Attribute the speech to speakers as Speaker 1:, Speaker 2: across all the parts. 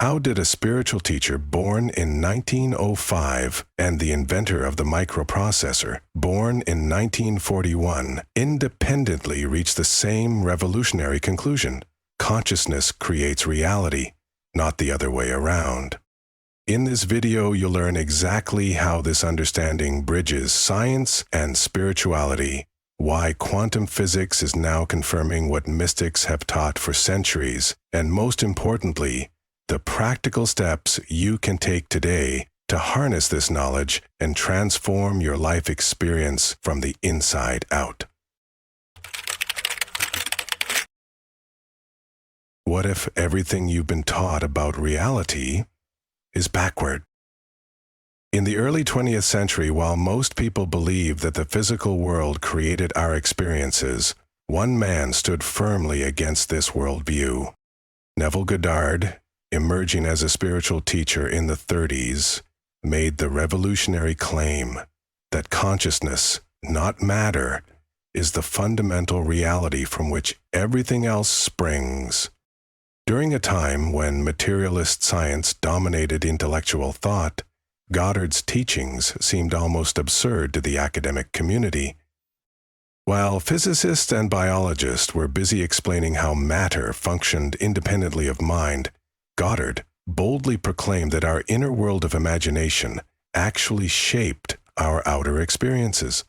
Speaker 1: How did a spiritual teacher born in 1905 and the inventor of the microprocessor, born in 1941, independently reach the same revolutionary conclusion? Consciousness creates reality, not the other way around. In this video, you'll learn exactly how this understanding bridges science and spirituality, why quantum physics is now confirming what mystics have taught for centuries, and most importantly, the practical steps you can take today to harness this knowledge and transform your life experience from the inside out. What if everything you've been taught about reality is backward? In the early 20th century, while most people believed that the physical world created our experiences, one man stood firmly against this worldview. Neville Goddard, emerging as a spiritual teacher in the 30s, made the revolutionary claim that consciousness, not matter, is the fundamental reality from which everything else springs. During a time when materialist science dominated intellectual thought, Goddard's teachings seemed almost absurd to the academic community. While physicists and biologists were busy explaining how matter functioned independently of mind, Goddard boldly proclaimed that our inner world of imagination actually shaped our outer experiences.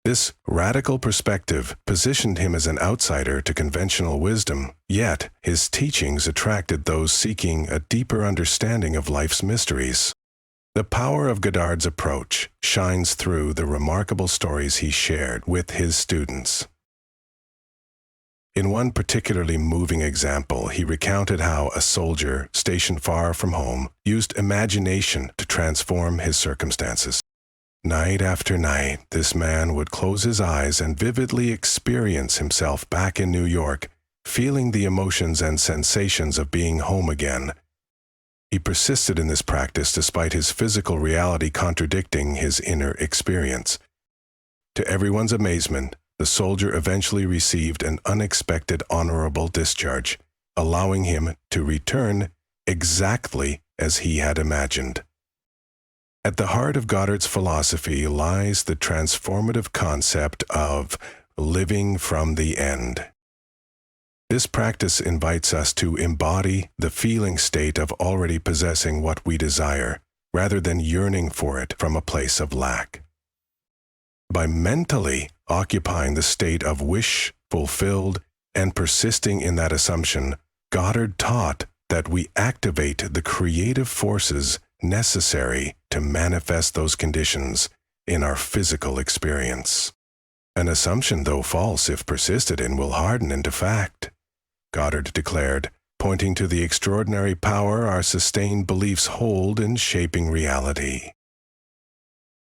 Speaker 1: This radical perspective positioned him as an outsider to conventional wisdom, yet his teachings attracted those seeking a deeper understanding of life's mysteries. The power of Goddard's approach shines through the remarkable stories he shared with his students. In one particularly moving example, he recounted how a soldier stationed far from home used imagination to transform his circumstances. Night after night, this man would close his eyes and vividly experience himself back in New York, feeling the emotions and sensations of being home again. He persisted in this practice despite his physical reality contradicting his inner experience. To everyone's amazement, the soldier eventually received an unexpected honorable discharge, allowing him to return exactly as he had imagined. At the heart of Goddard's philosophy lies the transformative concept of living from the end. This practice invites us to embody the feeling state of already possessing what we desire, rather than yearning for it from a place of lack. By mentally occupying the state of wish fulfilled and persisting in that assumption, Goddard taught that we activate the creative forces necessary to manifest those conditions in our physical experience. An assumption, though false if persisted in, will harden into fact, Goddard declared, pointing to the extraordinary power our sustained beliefs hold in shaping reality.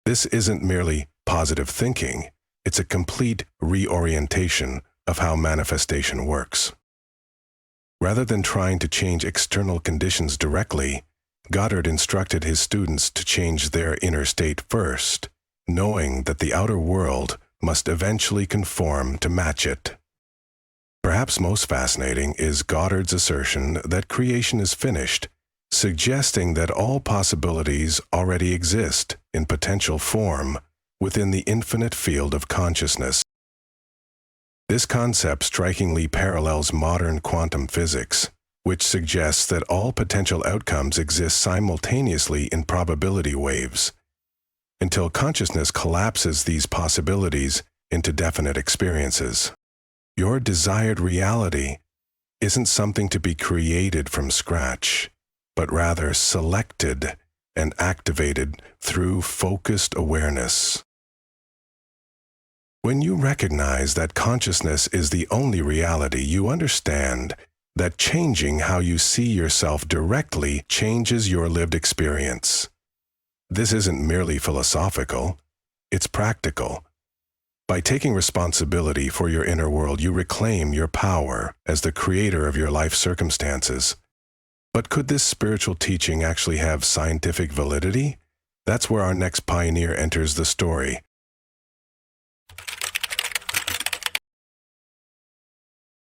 Speaker 1: This isn't merely positive thinking, it's a complete reorientation of how manifestation works. Rather than trying to change external conditions directly, Goddard instructed his students to change their inner state first, knowing that the outer world must eventually conform to match it. Perhaps most fascinating is Goddard's assertion that creation is finished, suggesting that all possibilities already exist in potential form within the infinite field of consciousness. This concept strikingly parallels modern quantum physics, which suggests that all potential outcomes exist simultaneously in probability waves, until consciousness collapses these possibilities into definite experiences. Your desired reality isn't something to be created from scratch, but rather selected and activated through focused awareness. When you recognize that consciousness is the only reality, you understand that changing how you see yourself directly changes your lived experience. This isn't merely philosophical, it's practical. By taking responsibility for your inner world, you reclaim your power as the creator of your life circumstances. But could this spiritual teaching actually have scientific validity? That's where our next pioneer enters the story.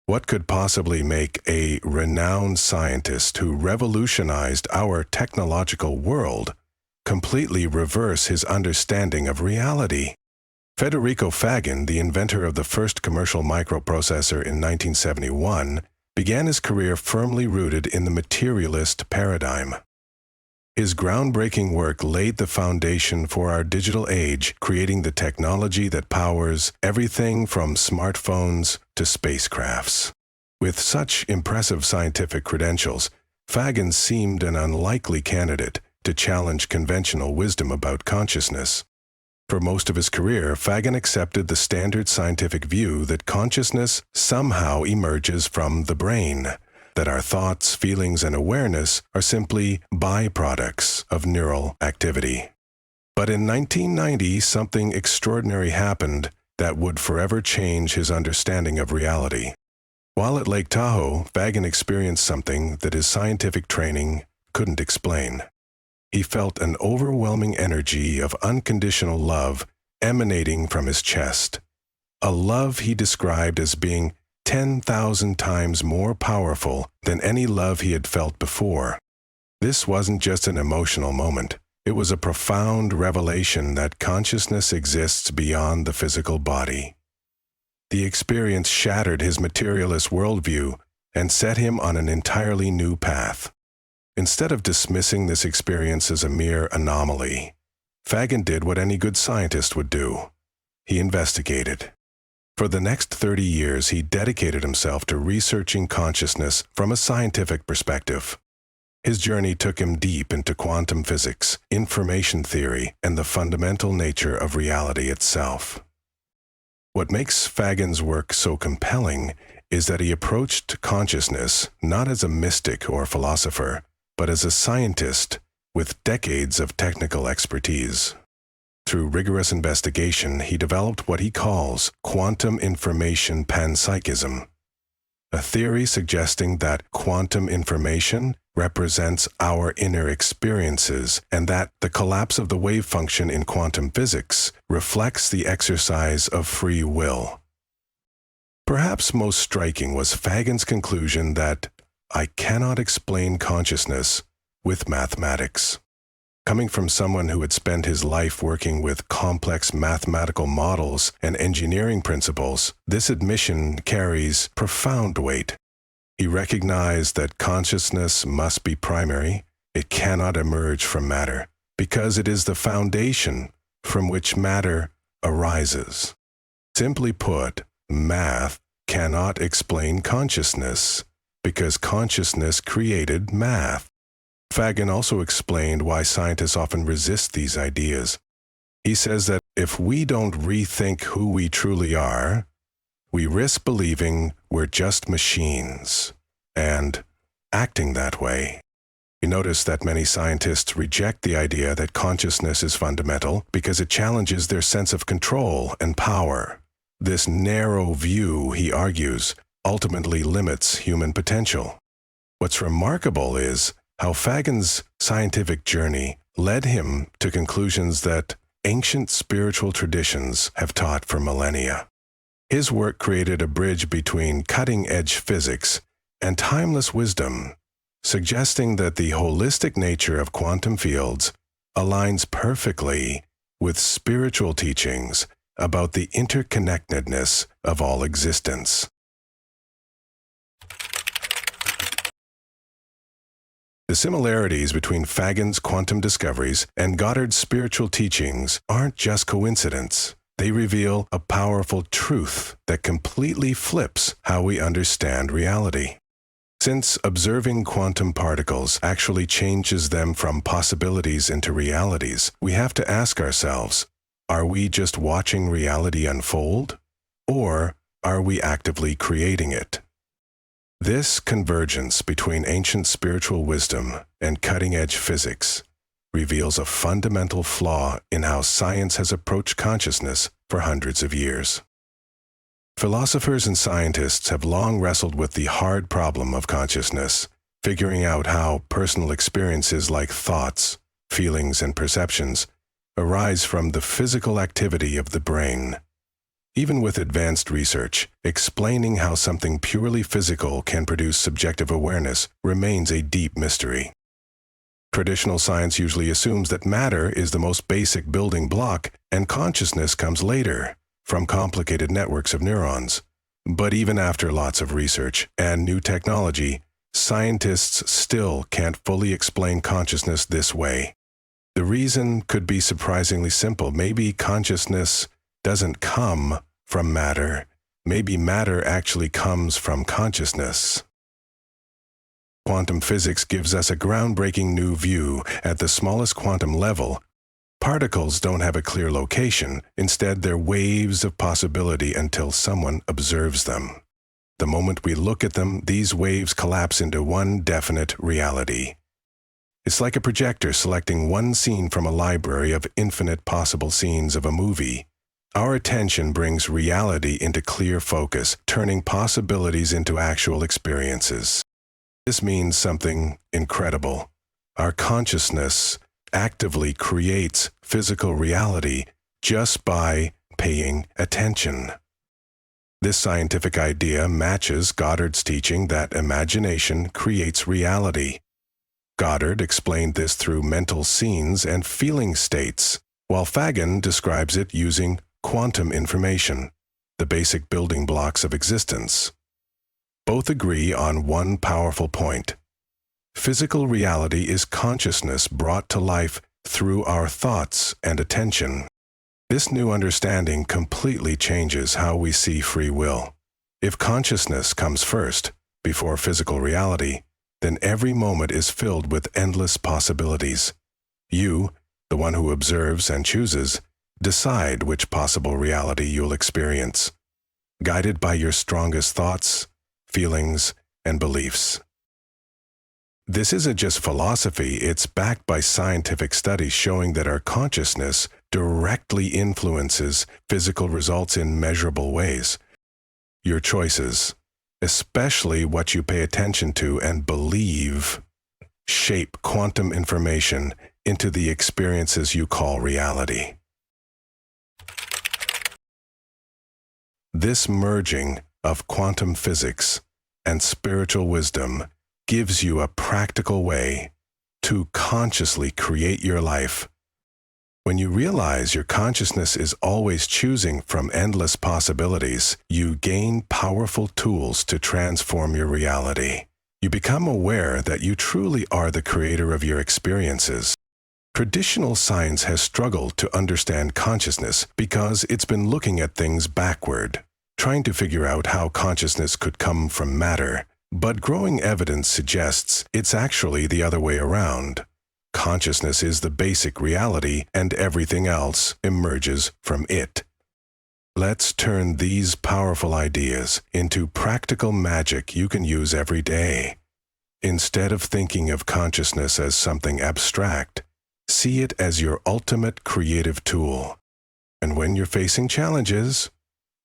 Speaker 1: What could possibly make a renowned scientist who revolutionized our technological world completely reverse his understanding of reality? Federico Faggin, the inventor of the first commercial microprocessor in 1971, began his career firmly rooted in the materialist paradigm. His groundbreaking work laid the foundation for our digital age, creating the technology that powers everything from smartphones to spacecrafts. With such impressive scientific credentials, Faggin seemed an unlikely candidate to challenge conventional wisdom about consciousness. For most of his career, Faggin accepted the standard scientific view that consciousness somehow emerges from the brain, that our thoughts, feelings, and awareness are simply byproducts of neural activity. But in 1990, something extraordinary happened that would forever change his understanding of reality. While at Lake Tahoe, Faggin experienced something that his scientific training couldn't explain. He felt an overwhelming energy of unconditional love emanating from his chest, a love he described as being 10,000 times more powerful than any love he had felt before. This wasn't just an emotional moment. It was a profound revelation that consciousness exists beyond the physical body. The experience shattered his materialist worldview and set him on an entirely new path. Instead of dismissing this experience as a mere anomaly, Faggin did what any good scientist would do. He investigated. For the next 30 years, he dedicated himself to researching consciousness from a scientific perspective. His journey took him deep into quantum physics, information theory, and the fundamental nature of reality itself. What makes Faggin's work so compelling is that he approached consciousness not as a mystic or philosopher, but as a scientist with decades of technical expertise. Through rigorous investigation, he developed what he calls quantum information panpsychism, a theory suggesting that quantum information represents our inner experiences and that the collapse of the wave function in quantum physics reflects the exercise of free will. Perhaps most striking was Faggin's conclusion that I cannot explain consciousness with mathematics. Coming from someone who had spent his life working with complex mathematical models and engineering principles, this admission carries profound weight. He recognized that consciousness must be primary. It cannot emerge from matter, because it is the foundation from which matter arises. Simply put, math cannot explain consciousness, because consciousness created math. Faggin also explained why scientists often resist these ideas. He says that if we don't rethink who we truly are, we risk believing we're just machines and acting that way. You notice that many scientists reject the idea that consciousness is fundamental because it challenges their sense of control and power. This narrow view, he argues, ultimately limits human potential. What's remarkable is how Faggin's scientific journey led him to conclusions that ancient spiritual traditions have taught for millennia. His work created a bridge between cutting-edge physics and timeless wisdom, suggesting that the holistic nature of quantum fields aligns perfectly with spiritual teachings about the interconnectedness of all existence. The similarities between Faggin's quantum discoveries and Goddard's spiritual teachings aren't just coincidence. They reveal a powerful truth that completely flips how we understand reality. Since observing quantum particles actually changes them from possibilities into realities, we have to ask ourselves, are we just watching reality unfold, or are we actively creating it? This convergence between ancient spiritual wisdom and cutting-edge physics reveals a fundamental flaw in how science has approached consciousness for hundreds of years. Philosophers and scientists have long wrestled with the hard problem of consciousness, figuring out how personal experiences like thoughts, feelings, and perceptions arise from the physical activity of the brain. Even with advanced research, explaining how something purely physical can produce subjective awareness remains a deep mystery. Traditional science usually assumes that matter is the most basic building block and consciousness comes later, from complicated networks of neurons. But even after lots of research and new technology, scientists still can't fully explain consciousness this way. The reason could be surprisingly simple. Maybe consciousness doesn't come from matter. Maybe matter actually comes from consciousness. Quantum physics gives us a groundbreaking new view. At the smallest quantum level, particles don't have a clear location. Instead, they're waves of possibility until someone observes them. The moment we look at them, these waves collapse into one definite reality. It's like a projector selecting one scene from a library of infinite possible scenes of a movie. Our attention brings reality into clear focus, turning possibilities into actual experiences. This means something incredible. Our consciousness actively creates physical reality just by paying attention. This scientific idea matches Goddard's teaching that imagination creates reality. Goddard explained this through mental scenes and feeling states, while Faggin describes it using quantum information, the basic building blocks of existence. Both agree on one powerful point. Physical reality is consciousness brought to life through our thoughts and attention. This new understanding completely changes how we see free will. If consciousness comes first, before physical reality, then every moment is filled with endless possibilities. You, the one who observes and chooses, decide which possible reality you'll experience, guided by your strongest thoughts, feelings, and beliefs. This isn't just philosophy, it's backed by scientific studies showing that our consciousness directly influences physical results in measurable ways. Your choices, especially what you pay attention to and believe, shape quantum information into the experiences you call reality. This merging of quantum physics and spiritual wisdom gives you a practical way to consciously create your life. When you realize your consciousness is always choosing from endless possibilities, you gain powerful tools to transform your reality. You become aware that you truly are the creator of your experiences. Traditional science has struggled to understand consciousness because it's been looking at things backward, trying to figure out how consciousness could come from matter. But growing evidence suggests it's actually the other way around. Consciousness is the basic reality, and everything else emerges from it. Let's turn these powerful ideas into practical magic you can use every day. Instead of thinking of consciousness as something abstract, see it as your ultimate creative tool. And when you're facing challenges,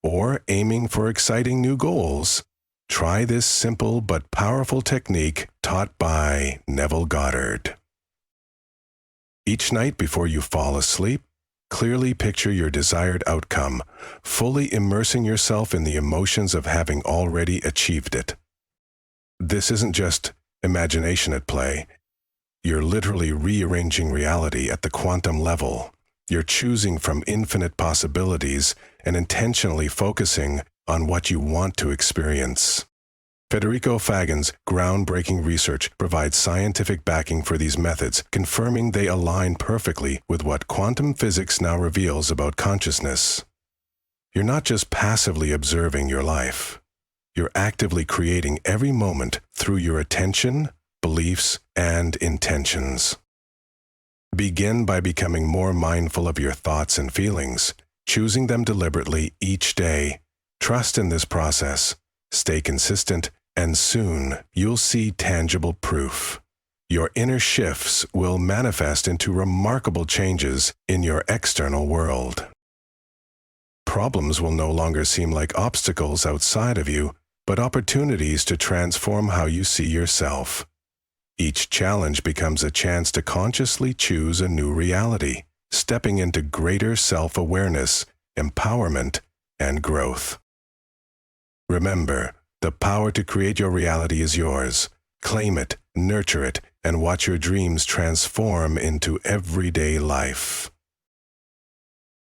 Speaker 1: or aiming for exciting new goals, try this simple but powerful technique taught by Neville Goddard. Each night before you fall asleep, clearly picture your desired outcome, fully immersing yourself in the emotions of having already achieved it. This isn't just imagination at play. You're literally rearranging reality at the quantum level. You're choosing from infinite possibilities and intentionally focusing on what you want to experience. Federico Faggin's groundbreaking research provides scientific backing for these methods, confirming they align perfectly with what quantum physics now reveals about consciousness. You're not just passively observing your life. You're actively creating every moment through your attention, beliefs, and intentions. Begin by becoming more mindful of your thoughts and feelings, choosing them deliberately each day. Trust in this process, stay consistent, and soon you'll see tangible proof. Your inner shifts will manifest into remarkable changes in your external world. Problems will no longer seem like obstacles outside of you, but opportunities to transform how you see yourself. Each challenge becomes a chance to consciously choose a new reality, stepping into greater self-awareness, empowerment, and growth. Remember, the power to create your reality is yours. Claim it, nurture it, and watch your dreams transform into everyday life.